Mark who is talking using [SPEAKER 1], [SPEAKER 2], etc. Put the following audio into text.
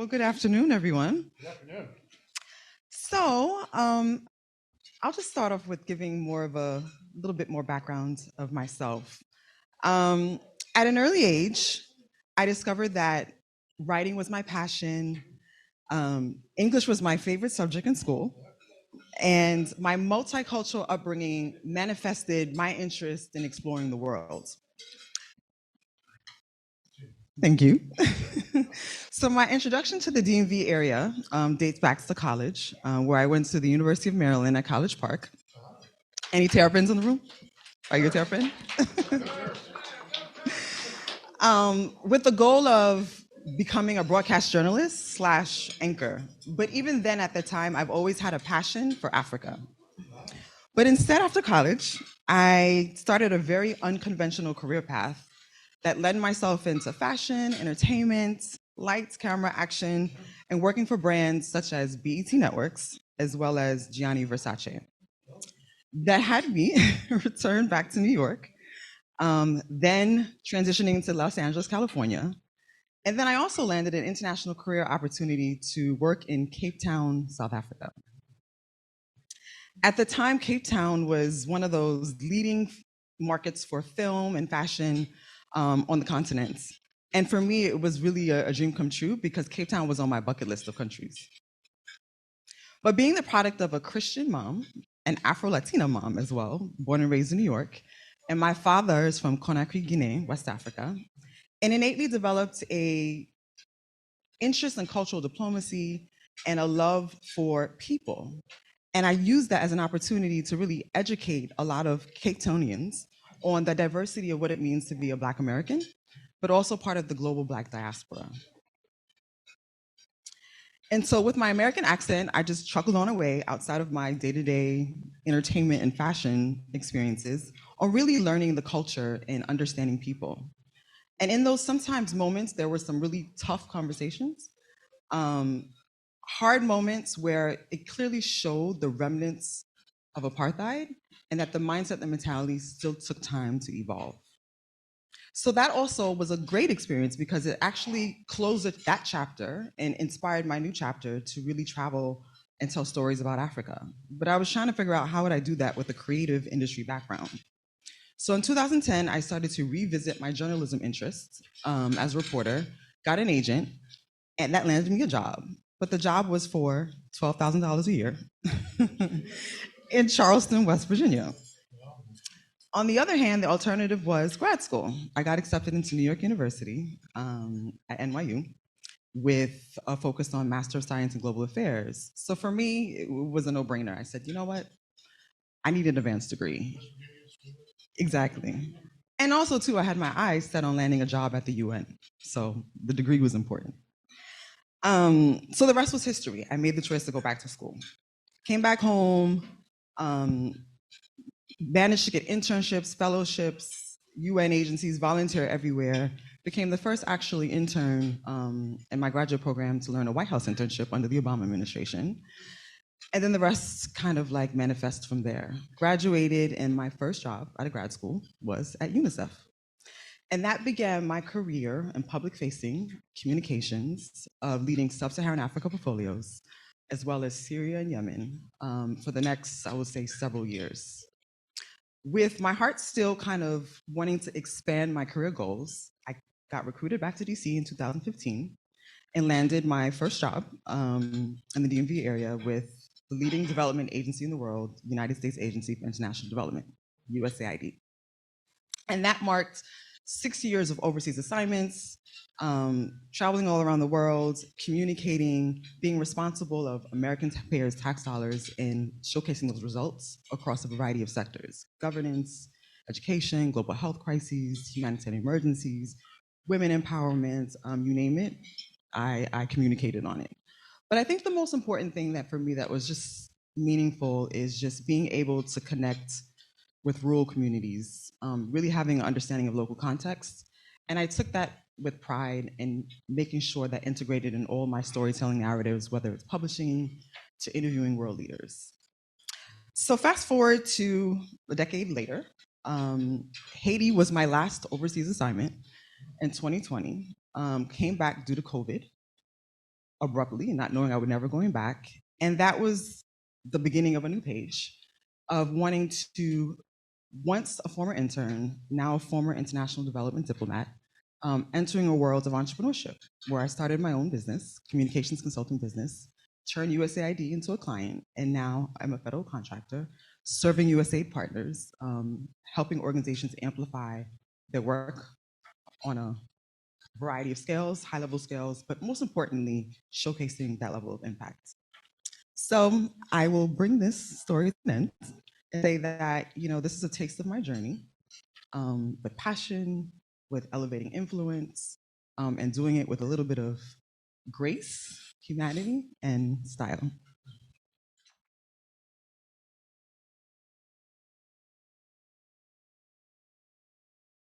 [SPEAKER 1] Well, good afternoon, everyone.
[SPEAKER 2] Good afternoon.
[SPEAKER 1] So, I'll just start off with giving more of a little bit more background of myself. Um, at an early age, I discovered that writing was my passion. English was my favorite subject in school, and my multicultural upbringing manifested my interest in exploring the world. Thank you. So my introduction to the DMV area dates back to college, where I went to the University of Maryland at College Park. Any Terrapins in the room? Are you a Terrapin? With the goal of becoming a broadcast journalist slash anchor. But even then, at the time, I've always had a passion for Africa. But instead, after college, I started a very unconventional career path that led myself into fashion, entertainment, lights, camera, action, and working for brands such as BET Networks, as well as Gianni Versace. That had me return back to New York, then transitioning to Los Angeles, California. And then I also landed an international career opportunity to work in Cape Town, South Africa. At the time, Cape Town was one of those leading markets for film and fashion on the continent. And for me, it was really a dream come true because Cape Town was on my bucket list of countries. But being the product of a Christian mom, an Afro-Latina mom as well, born and raised in New York, and my father is from Conakry, Guinea, West Africa, and innately developed a interest in cultural diplomacy and a love for people. And I used that as an opportunity to really educate a lot of Cape Townians on the diversity of what it means to be a Black American, but also part of the global Black diaspora. And so with my American accent, I just chuckled on away outside of my day-to-day entertainment and fashion experiences on really learning the culture and understanding people. And in those sometimes moments, there were some really tough conversations, hard moments where it clearly showed the remnants of apartheid and that the mindset and mentality still took time to evolve. So that also was a great experience because it actually closed that chapter and inspired my new chapter to really travel and tell stories about Africa. But I was trying to figure out how would I do that with a creative industry background. So in 2010, I started to revisit my journalism interests as a reporter, got an agent, and that landed me a job. But the job was for $12,000 a year in Charleston, West Virginia. On the other hand, the alternative was grad school. I got accepted into New York University at NYU with a focus on Master of Science in Global Affairs. So for me, it was a no-brainer. I said, you know what? I need an advanced degree. Exactly. And also, too, I had my eyes set on landing a job at the UN. So the degree was important. So the rest was history. I made the choice to go back to school. Came back home, managed to get internships, fellowships, UN agencies, volunteer everywhere. Became the first actually intern in my graduate program to learn a White House internship under the Obama administration. And then the rest kind of like manifest from there. Graduated, and my first job out of grad school was at UNICEF. And that began my career in public facing communications, leading sub-Saharan Africa portfolios, as well as Syria and Yemen for the next, I would say, several years. With my heart still kind of wanting to expand my career goals, I got recruited back to DC in 2015 and landed my first job in the DMV area with the leading development agency in the world, United States Agency for International Development, USAID. And that marked 6 years of overseas assignments, traveling all around the world, communicating, being responsible of American taxpayers' tax dollars and showcasing those results across a variety of sectors: governance, education, global health crises, humanitarian emergencies, women empowerment, you name it, I communicated on it. But I think the most important thing that for me that was just meaningful is just being able to connect with rural communities, really having an understanding of local context. And I took that with pride in making sure that integrated in all my storytelling narratives, whether it's publishing to interviewing world leaders. So fast forward to a decade later, Haiti was my last overseas assignment in 2020, came back due to COVID. abruptly, not knowing I would never going back. And that was the beginning of a new page of wanting to, once a former intern, now a former international development diplomat, entering a world of entrepreneurship where I started my own business, communications consulting business, turned USAID into a client, and now I'm a federal contractor serving USAID partners, helping organizations amplify their work on a variety of scales, high level scales, but most importantly, showcasing that level of impact. So I will bring this story to an end and say that, this is a taste of my journey, with passion, with elevating influence, and doing it with a little bit of grace, humanity, and style.